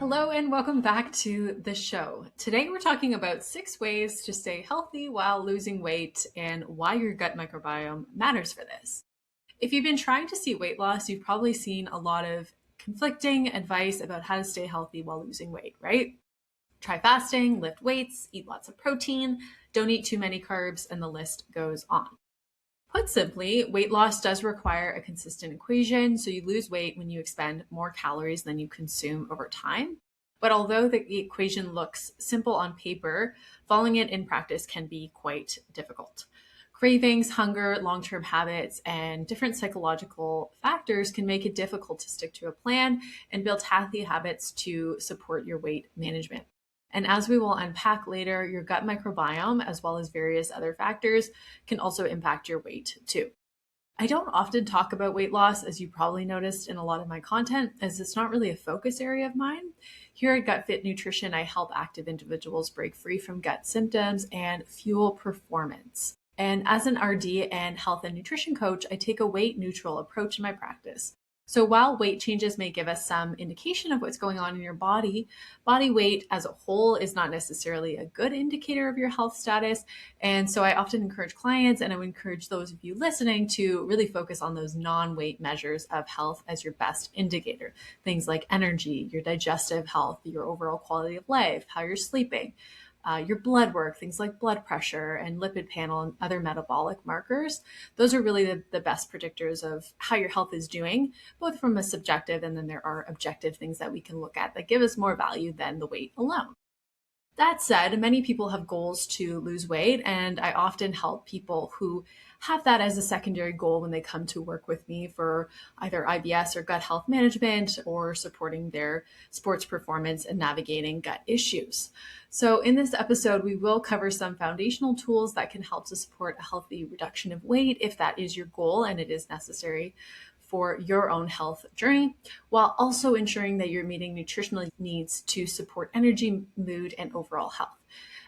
Hello and welcome back to the show. Today we're talking about 6 ways to stay healthy while losing weight and why your gut microbiome matters for this. If you've been trying to see weight loss, you've probably seen a lot of conflicting advice about how to stay healthy while losing weight, right? Try fasting, lift weights, eat lots of protein, don't eat too many carbs, and the list goes on. Put simply, weight loss does require a consistent equation, so you lose weight when you expend more calories than you consume over time. But although the equation looks simple on paper, following it in practice can be quite difficult. Cravings, hunger, long term habits, and different psychological factors can make it difficult to stick to a plan and build healthy habits to support your weight management. And as we will unpack later, your gut microbiome, as well as various other factors, can also impact your weight too. I don't often talk about weight loss, as you probably noticed in a lot of my content, as it's not really a focus area of mine. Here at Gut Fit Nutrition, I help active individuals break free from gut symptoms and fuel performance. And as an RD and health and nutrition coach, I take a weight neutral approach in my practice. So while weight changes may give us some indication of what's going on in your body, body weight as a whole is not necessarily a good indicator of your health status. And so I often encourage clients, and I would encourage those of you listening to really focus on those non-weight measures of health as your best indicator. Things like energy, your digestive health, your overall quality of life, how you're sleeping. Your blood work, things like blood pressure and lipid panel and other metabolic markers. Those are really the best predictors of how your health is doing, both from a subjective and then there are objective things that we can look at that give us more value than the weight alone. That said, many people have goals to lose weight, and I often help people who have that as a secondary goal when they come to work with me for either IBS or gut health management or supporting their sports performance and navigating gut issues. So in this episode, we will cover some foundational tools that can help to support a healthy reduction of weight if that is your goal and it is necessary for your own health journey, while also ensuring that you're meeting nutritional needs to support energy, mood, and overall health.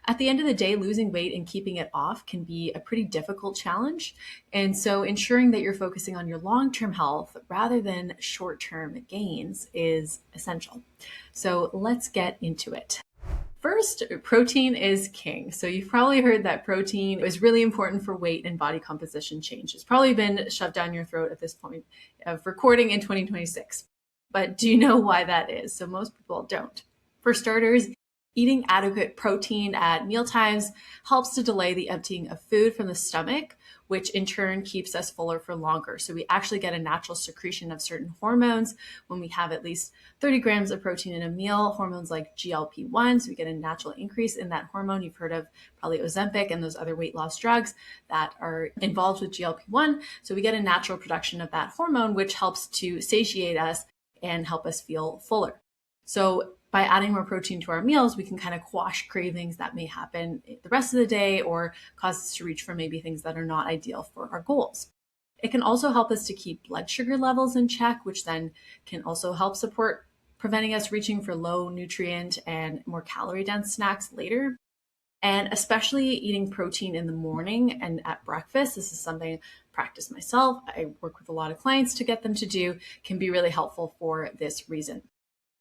At the end of the day, losing weight and keeping it off can be a pretty difficult challenge. And so ensuring that you're focusing on your long-term health rather than short-term gains is essential. So let's get into it. First, protein is king. So you've probably heard that protein is really important for weight and body composition change. It's probably been shoved down your throat at this point of recording in 2026. But do you know why that is? So most people don't. For starters, eating adequate protein at mealtimes helps to delay the emptying of food from the stomach, which in turn keeps us fuller for longer. So we actually get a natural secretion of certain hormones when we have at least 30 grams of protein in a meal, hormones like GLP-1. So we get a natural increase in that hormone. You've heard of probably Ozempic and those other weight loss drugs that are involved with GLP-1. So we get a natural production of that hormone, which helps to satiate us and help us feel fuller. So by adding more protein to our meals, we can kind of quash cravings that may happen the rest of the day or cause us to reach for maybe things that are not ideal for our goals. It can also help us to keep blood sugar levels in check, which then can also help support preventing us reaching for low nutrient and more calorie dense snacks later. And especially eating protein in the morning and at breakfast, this is something I practice myself. I work with a lot of clients to get them to do, can be really helpful for this reason.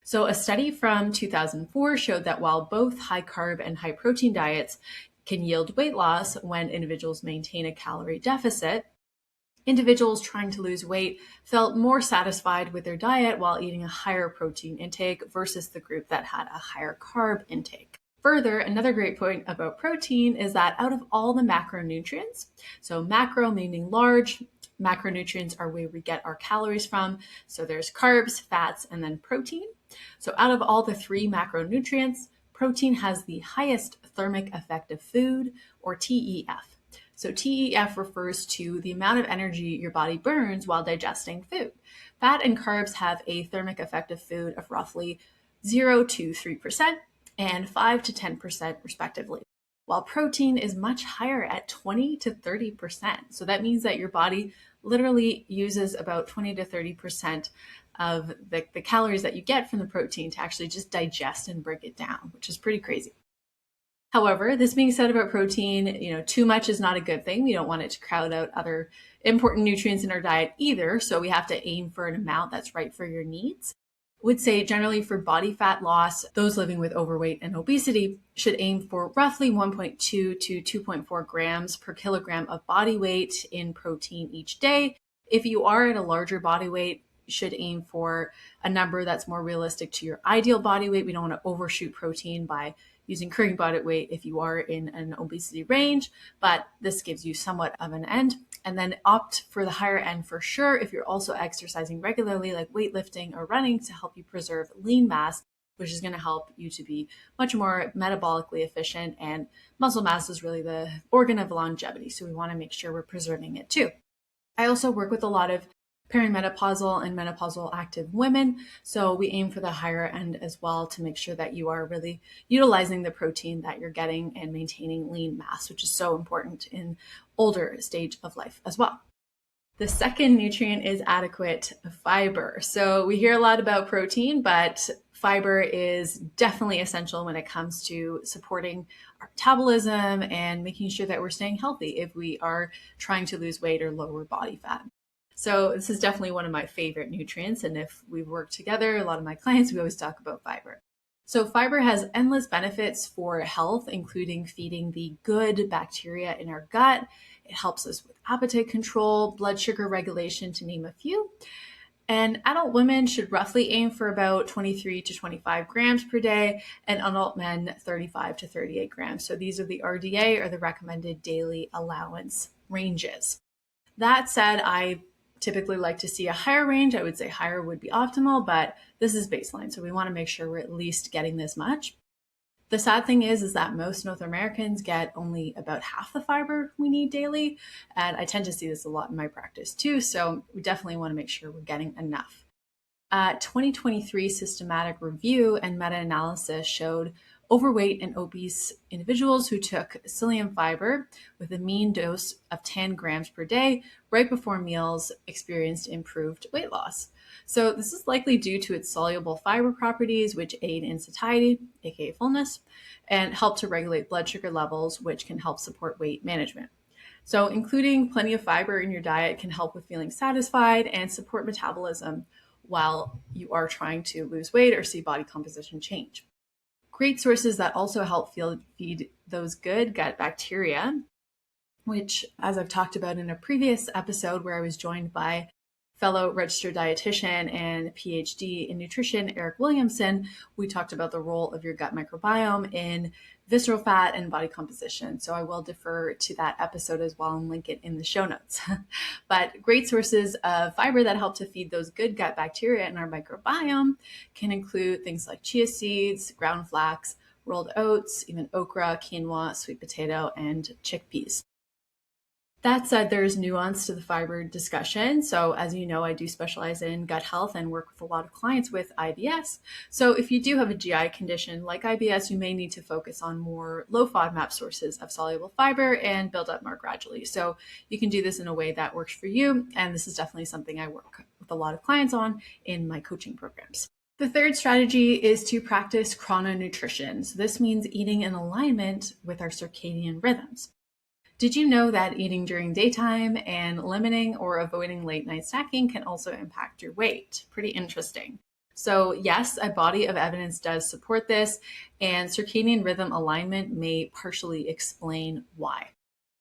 So a study from 2004 showed that while both high carb and high protein diets can yield weight loss when individuals maintain a calorie deficit, individuals trying to lose weight felt more satisfied with their diet while eating a higher protein intake versus the group that had a higher carb intake. Further, another great point about protein is that out of all the macronutrients, so macro meaning large, macronutrients are where we get our calories from. So there's carbs, fats, and then protein. So out of all the three macronutrients, protein has the highest thermic effect of food, or TEF. So TEF refers to the amount of energy your body burns while digesting food. Fat and carbs have a thermic effect of food of roughly 0 to 3% and 5 to 10% respectively, while protein is much higher at 20 to 30%. So that means that your body literally uses about 20 to 30% of the calories that you get from the protein to actually just digest and break it down, which is pretty crazy. However, this being said about protein, too much is not a good thing. We don't want it to crowd out other important nutrients in our diet either. So we have to aim for an amount that's right for your needs. Would say generally for body fat loss, those living with overweight and obesity should aim for roughly 1.2 to 2.4 grams per kilogram of body weight in protein each day. If you are at a larger body weight, you should aim for a number that's more realistic to your ideal body weight. We don't want to overshoot protein by using current body weight if you are in an obesity range, but this gives you somewhat of an end. And then opt for the higher end for sure if you're also exercising regularly, like weightlifting or running, to help you preserve lean mass, which is going to help you to be much more metabolically efficient. And muscle mass is really the organ of longevity, so we want to make sure we're preserving it too. I also work with a lot of perimenopausal and menopausal active women. So we aim for the higher end as well to make sure that you are really utilizing the protein that you're getting and maintaining lean mass, which is so important in older stage of life as well. The second nutrient is adequate fiber. So we hear a lot about protein, but fiber is definitely essential when it comes to supporting our metabolism and making sure that we're staying healthy if we are trying to lose weight or lower body fat. So this is definitely one of my favorite nutrients. And if we work together, a lot of my clients, we always talk about fiber. So fiber has endless benefits for health, including feeding the good bacteria in our gut. It helps us with appetite control, blood sugar regulation, to name a few. And adult women should roughly aim for about 23 to 25 grams per day, and adult men 35 to 38 grams. So these are the RDA, or the recommended daily allowance ranges. That said, I typically like to see a higher range. I would say higher would be optimal, but this is baseline. So we want to make sure we're at least getting this much. The sad thing is that most North Americans get only about half the fiber we need daily. And I tend to see this a lot in my practice too. So we definitely want to make sure we're getting enough. A 2023 systematic review and meta-analysis showed overweight and obese individuals who took psyllium fiber with a mean dose of 10 grams per day right before meals experienced improved weight loss. So this is likely due to its soluble fiber properties, which aid in satiety, aka fullness, and help to regulate blood sugar levels, which can help support weight management. So including plenty of fiber in your diet can help with feeling satisfied and support metabolism while you are trying to lose weight or see body composition change. Great sources that also help feed those good gut bacteria, which, as I've talked about in a previous episode where I was joined by fellow registered dietitian and PhD in nutrition, Eric Williamson, we talked about the role of your gut microbiome in visceral fat and body composition. So I will defer to that episode as well and link it in the show notes. But great sources of fiber that help to feed those good gut bacteria in our microbiome can include things like chia seeds, ground flax, rolled oats, even okra, quinoa, sweet potato, and chickpeas. That said, there's nuance to the fiber discussion. So as you know, I do specialize in gut health and work with a lot of clients with IBS. So if you do have a GI condition like IBS, you may need to focus on more low FODMAP sources of soluble fiber and build up more gradually. So you can do this in a way that works for you. And this is definitely something I work with a lot of clients on in my coaching programs. The third strategy is to practice chrononutrition. So this means eating in alignment with our circadian rhythms. Did you know that eating during daytime and limiting or avoiding late night snacking can also impact your weight? Pretty interesting. So yes, a body of evidence does support this, and circadian rhythm alignment may partially explain why.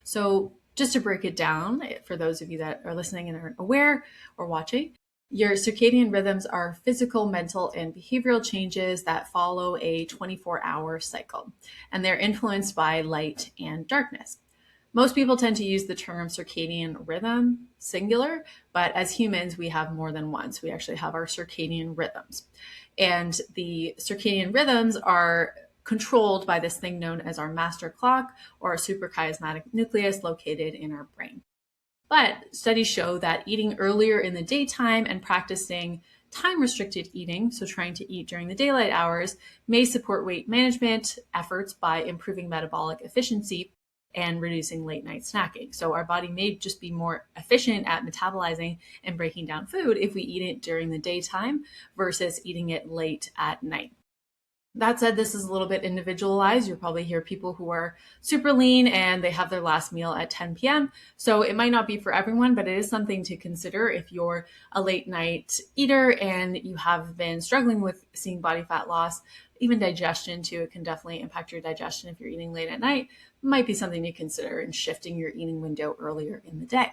So just to break it down, for those of you that are listening and aren't aware or watching, your circadian rhythms are physical, mental, and behavioral changes that follow a 24-hour cycle, and they're influenced by light and darkness. Most people tend to use the term circadian rhythm, singular, but as humans, we have more than one. So we actually have our circadian rhythms. And the circadian rhythms are controlled by this thing known as our master clock, or a suprachiasmatic nucleus located in our brain. But studies show that eating earlier in the daytime and practicing time-restricted eating, so trying to eat during the daylight hours, may support weight management efforts by improving metabolic efficiency and reducing late night snacking. So our body may just be more efficient at metabolizing and breaking down food if we eat it during the daytime versus eating it late at night. That said, this is a little bit individualized. You'll probably hear people who are super lean and they have their last meal at 10 p.m. So it might not be for everyone, but it is something to consider if you're a late night eater and you have been struggling with seeing body fat loss. Even digestion too, it can definitely impact your digestion if you're eating late at night. It might be something to consider in shifting your eating window earlier in the day.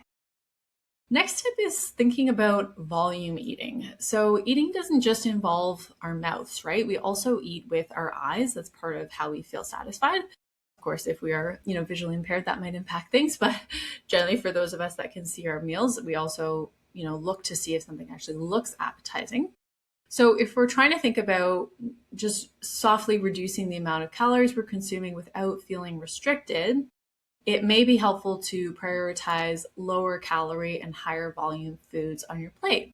Next tip is thinking about volume eating. So eating doesn't just involve our mouths, right? We also eat with our eyes. That's part of how we feel satisfied. Of course, if we are, visually impaired, that might impact things, but generally for those of us that can see our meals, we also, look to see if something actually looks appetizing. So if we're trying to think about just softly reducing the amount of calories we're consuming without feeling restricted, it may be helpful to prioritize lower calorie and higher volume foods on your plate.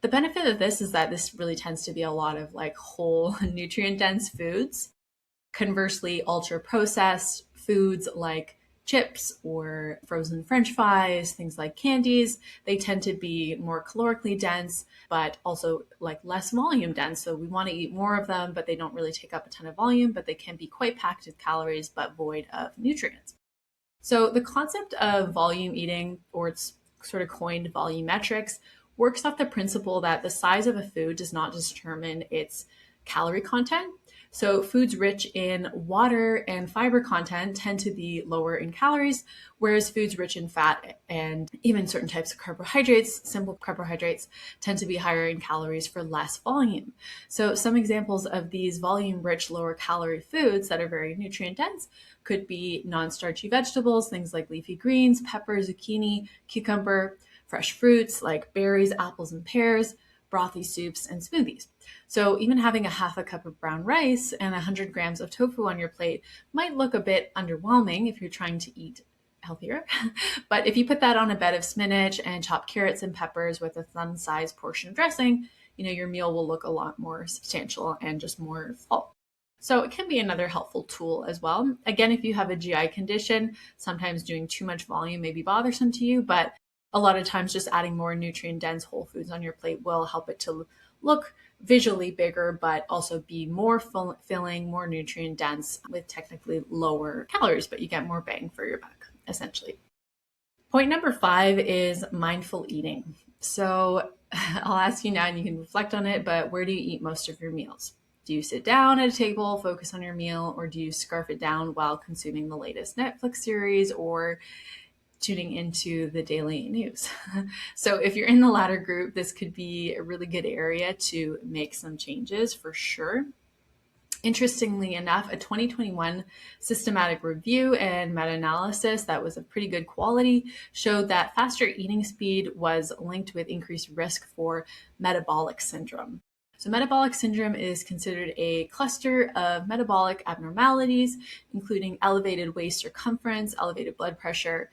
The benefit of this is that this really tends to be a lot of like whole nutrient dense foods. Conversely, ultra processed foods like chips or frozen French fries, things like candies, they tend to be more calorically dense, but also like less volume dense. So we want to eat more of them, but they don't really take up a ton of volume, but they can be quite packed with calories, but void of nutrients. So the concept of volume eating, or it's sort of coined volumetrics, works off the principle that the size of a food does not determine its calorie content. So foods rich in water and fiber content tend to be lower in calories, whereas foods rich in fat and even certain types of carbohydrates, simple carbohydrates, tend to be higher in calories for less volume. So some examples of these volume-rich, lower-calorie foods that are very nutrient-dense could be non-starchy vegetables, things like leafy greens, pepper, zucchini, cucumber, fresh fruits like berries, apples, and pears, brothy soups, and smoothies. So even having a half a cup of brown rice and 100 grams of tofu on your plate might look a bit underwhelming if you're trying to eat healthier. But if you put that on a bed of spinach and chopped carrots and peppers with a thumb-sized portion of dressing, your meal will look a lot more substantial and just more full. So it can be another helpful tool as well. Again, if you have a GI condition, sometimes doing too much volume may be bothersome to you, but a lot of times just adding more nutrient-dense whole foods on your plate will help it to look visually bigger, but also be more filling, more nutrient-dense with technically lower calories, but you get more bang for your buck, essentially. Point number 5 is mindful eating. So I'll ask you now and you can reflect on it, but where do you eat most of your meals? Do you sit down at a table, focus on your meal, or do you scarf it down while consuming the latest Netflix series or tuning into the daily news? So if you're in the latter group, this could be a really good area to make some changes for sure. Interestingly enough, a 2021 systematic review and meta-analysis that was of pretty good quality showed that faster eating speed was linked with increased risk for metabolic syndrome. So metabolic syndrome is considered a cluster of metabolic abnormalities, including elevated waist circumference, elevated blood pressure,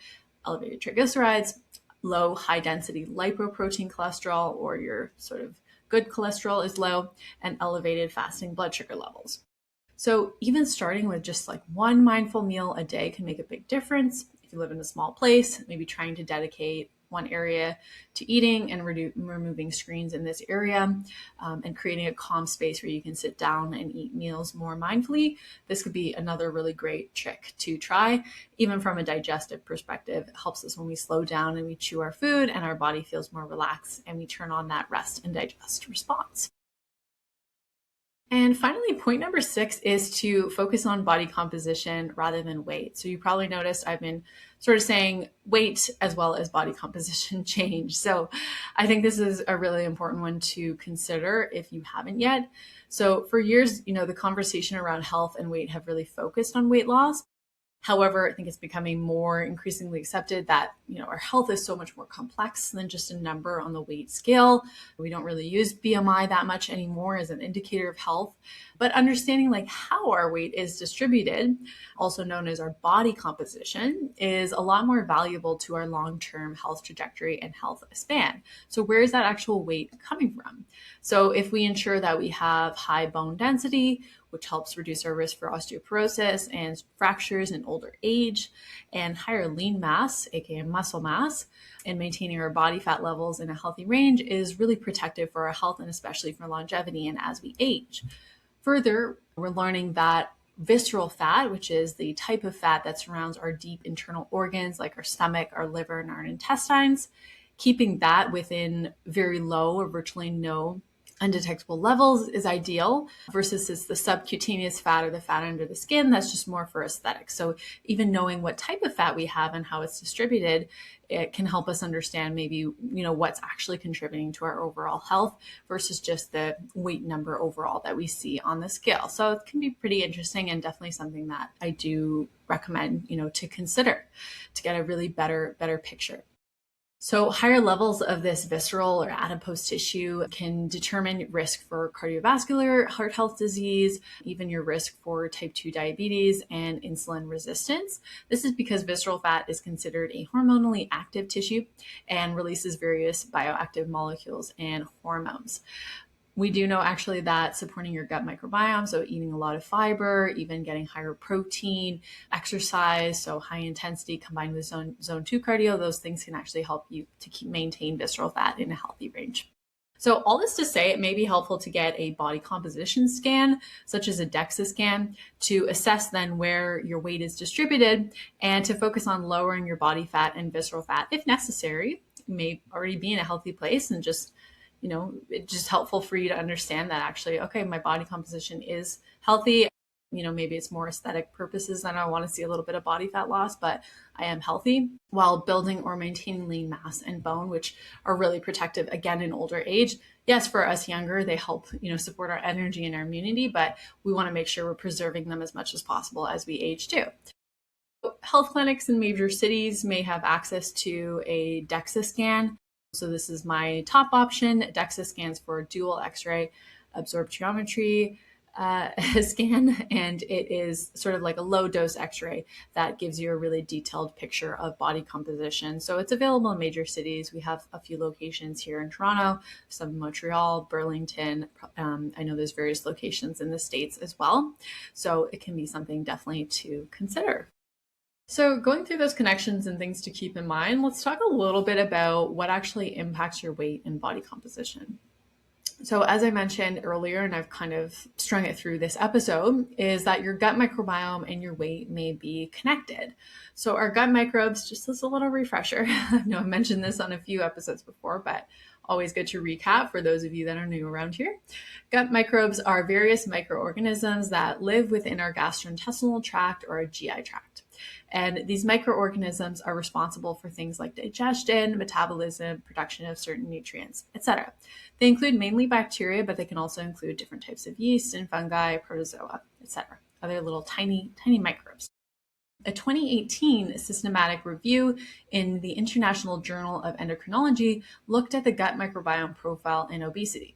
elevated triglycerides, low high-density lipoprotein cholesterol, or your sort of good cholesterol is low, and elevated fasting blood sugar levels. So even starting with just like one mindful meal a day can make a big difference. If you live in a small place, maybe trying to dedicate one area to eating and removing screens in this area, and creating a calm space where you can sit down and eat meals more mindfully. This could be another really great trick to try. Even from a digestive perspective, it helps us when we slow down and we chew our food and our body feels more relaxed and we turn on that rest and digest response. And finally, point number 6 is to focus on body composition rather than weight. So you probably noticed I've been sort of saying weight as well as body composition change. So I think this is a really important one to consider if you haven't yet. So for years, the conversation around health and weight have really focused on weight loss. However, I think it's becoming more increasingly accepted that, our health is so much more complex than just a number on the weight scale. We don't really use BMI that much anymore as an indicator of health, but understanding like how our weight is distributed, also known as our body composition, is a lot more valuable to our long-term health trajectory and health span. So where is that actual weight coming from? So if we ensure that we have high bone density, which helps reduce our risk for osteoporosis and fractures in older age, and higher lean mass, aka muscle mass, and maintaining our body fat levels in a healthy range is really protective for our health and especially for longevity and as we age. Further, we're learning that visceral fat, which is the type of fat that surrounds our deep internal organs like our stomach, our liver, and our intestines, keeping that within very low or virtually no undetectable levels is ideal versus it's the subcutaneous fat or the fat under the skin that's just more for aesthetics. So even knowing what type of fat we have and how it's distributed, it can help us understand maybe what's actually contributing to our overall health versus just the weight number overall that we see on the scale. So it can be pretty interesting and definitely something that I do recommend to consider to get a really better picture. So higher levels of this visceral or adipose tissue can determine risk for cardiovascular, heart health disease, even your risk for type 2 diabetes and insulin resistance. This is because visceral fat is considered a hormonally active tissue and releases various bioactive molecules and hormones. We do know actually that supporting your gut microbiome, so eating a lot of fiber, even getting higher protein, exercise, so high intensity combined with zone 2 cardio, those things can actually help you to maintain visceral fat in a healthy range. So all this to say, it may be helpful to get a body composition scan, such as a DEXA scan, to assess then where your weight is distributed and to focus on lowering your body fat and visceral fat if necessary. You may already be in a healthy place and just it's just helpful for you to understand that actually, okay, my body composition is healthy. Maybe it's more aesthetic purposes and I want to see a little bit of body fat loss, but I am healthy while building or maintaining lean mass and bone, which are really protective again in older age. Yes, for us younger, they help, support our energy and our immunity, but we want to make sure we're preserving them as much as possible as we age too. Health clinics in major cities may have access to a DEXA scan. So this is my top option. DEXA scans for dual X-ray absorptiometry scan, and it is sort of like a low dose X-ray that gives you a really detailed picture of body composition. So it's available in major cities. We have a few locations here in Toronto, some in Montreal, Burlington. I know there's various locations in the States as well. So it can be something definitely to consider. So going through those connections and things to keep in mind, let's talk a little bit about what actually impacts your weight and body composition. So as I mentioned earlier, and I've kind of strung it through this episode, is that your gut microbiome and your weight may be connected. So our gut microbes, just as a little refresher, I know I mentioned this on a few episodes before, but always good to recap for those of you that are new around here. Gut microbes are various microorganisms that live within our gastrointestinal tract or our GI tract. And these microorganisms are responsible for things like digestion, metabolism, production of certain nutrients, etc. They include mainly bacteria, but they can also include different types of yeast and fungi, protozoa, etc. Other little tiny microbes. A 2018 systematic review in the International Journal of Endocrinology looked at the gut microbiome profile in obesity.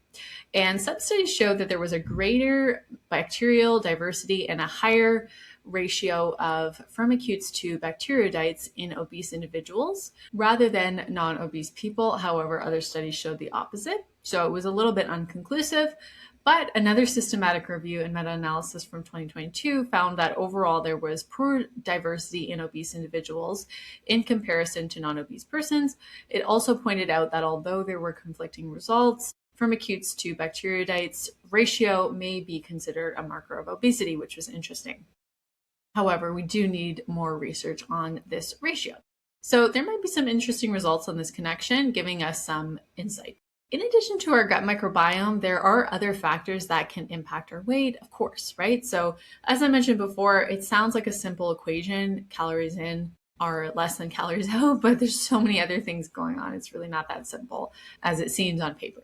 And sub-studies showed that there was a greater bacterial diversity and a higher ratio of firmicutes to bacteroidetes in obese individuals rather than non-obese people. However, other studies showed the opposite. So it was a little bit unconclusive. But another systematic review and meta-analysis from 2022 found that overall there was poor diversity in obese individuals in comparison to non-obese persons. It also pointed out that although there were conflicting results, firmicutes to bacteroidetes ratio may be considered a marker of obesity, which was interesting. However, we do need more research on this ratio. So there might be some interesting results on this connection, giving us some insight. In addition to our gut microbiome, there are other factors that can impact our weight, of course, right? So as I mentioned before, it sounds like a simple equation, calories in are less than calories out, but there's so many other things going on. It's really not that simple as it seems on paper.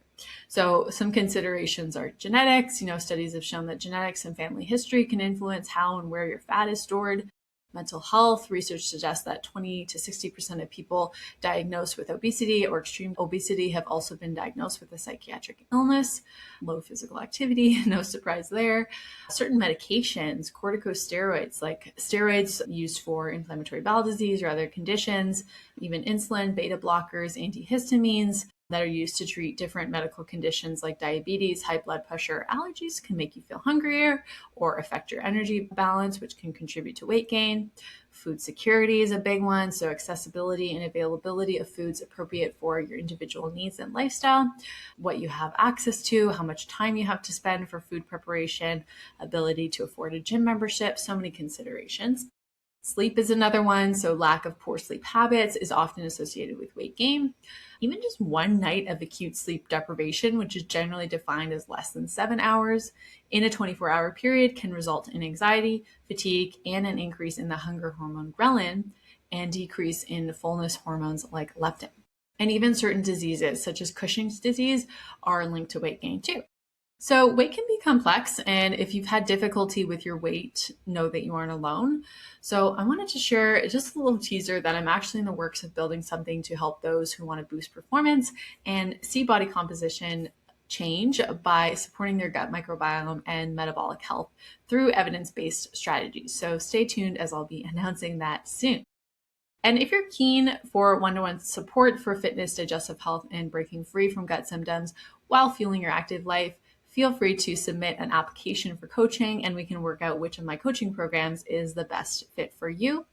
So some considerations are genetics. Studies have shown that genetics and family history can influence how and where your fat is stored. Mental health research suggests that 20 to 60% of people diagnosed with obesity or extreme obesity have also been diagnosed with a psychiatric illness. Low physical activity, no surprise there. Certain medications, corticosteroids, like steroids used for inflammatory bowel disease or other conditions, even insulin, beta blockers, antihistamines, that are used to treat different medical conditions like diabetes, high blood pressure, allergies can make you feel hungrier or affect your energy balance, which can contribute to weight gain. Food security is a big one, so accessibility and availability of foods appropriate for your individual needs and lifestyle, what you have access to, how much time you have to spend for food preparation, ability to afford a gym membership, so many considerations. Sleep is another one. So lack of poor sleep habits is often associated with weight gain. Even just one night of acute sleep deprivation, which is generally defined as less than 7 hours in a 24-hour period, can result in anxiety, fatigue, and an increase in the hunger hormone ghrelin and decrease in fullness hormones like leptin. And even certain diseases such as Cushing's disease are linked to weight gain too. So weight can be complex, and if you've had difficulty with your weight, know that you aren't alone. So I wanted to share just a little teaser that I'm actually in the works of building something to help those who want to boost performance and see body composition change by supporting their gut microbiome and metabolic health through evidence-based strategies. So stay tuned as I'll be announcing that soon. And if you're keen for one-to-one support for fitness, digestive health, and breaking free from gut symptoms while fueling your active life, feel free to submit an application for coaching and we can work out which of my coaching programs is the best fit for you.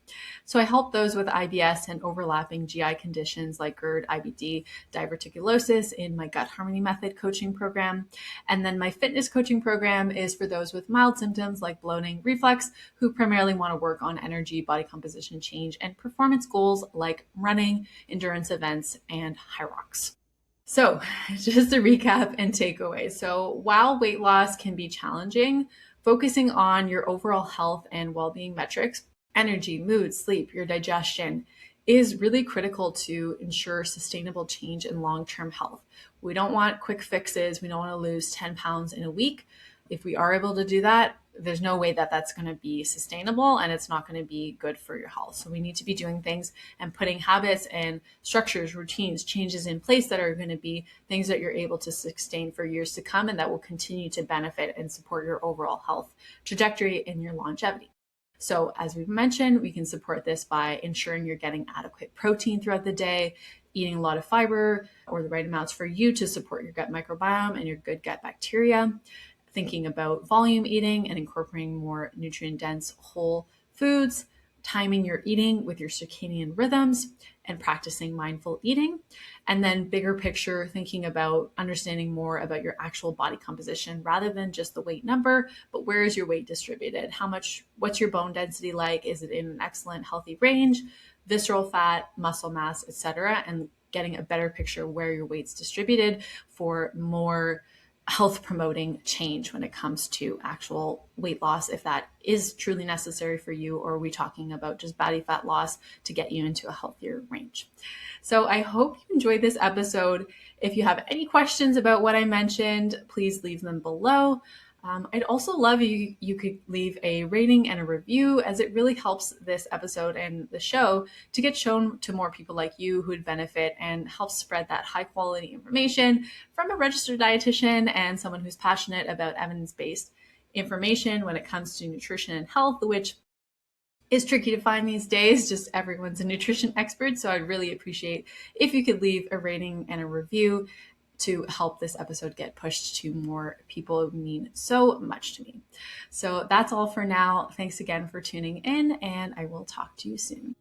So I help those with IBS and overlapping GI conditions like GERD, IBD, diverticulosis in my Gut Harmony Method coaching program. And then my fitness coaching program is for those with mild symptoms like bloating, reflux, who primarily want to work on energy, body composition change, and performance goals like running, endurance events, and high rocks. So just to recap and takeaways. So while weight loss can be challenging, focusing on your overall health and well-being metrics, energy, mood, sleep, your digestion is really critical to ensure sustainable change and long-term health. We don't want quick fixes. We don't want to lose 10 pounds in a week. If we are able to do that, there's no way that that's going to be sustainable and it's not going to be good for your health. So we need to be doing things and putting habits and structures, routines, changes in place that are going to be things that you're able to sustain for years to come and that will continue to benefit and support your overall health trajectory and your longevity. So as we've mentioned, we can support this by ensuring you're getting adequate protein throughout the day, eating a lot of fiber or the right amounts for you to support your gut microbiome and your good gut bacteria, thinking about volume eating and incorporating more nutrient-dense whole foods, timing your eating with your circadian rhythms, and practicing mindful eating. And then bigger picture, thinking about understanding more about your actual body composition rather than just the weight number, but where is your weight distributed? What's your bone density like? Is it in an excellent healthy range? Visceral fat, muscle mass, etc., and getting a better picture of where your weight's distributed for more health promoting change when it comes to actual weight loss, if that is truly necessary for you, or are we talking about just body fat loss to get you into a healthier range? So I hope you enjoyed this episode. If you have any questions about what I mentioned, please leave them below. I'd also love you could leave a rating and a review, as it really helps this episode and the show to get shown to more people like you who'd benefit and help spread that high quality information from a registered dietitian and someone who's passionate about evidence-based information when it comes to nutrition and health, which is tricky to find these days. Just everyone's a nutrition expert. So I'd really appreciate if you could leave a rating and a review to help this episode get pushed to more people who mean so much to me. So that's all for now. Thanks again for tuning in, and I will talk to you soon.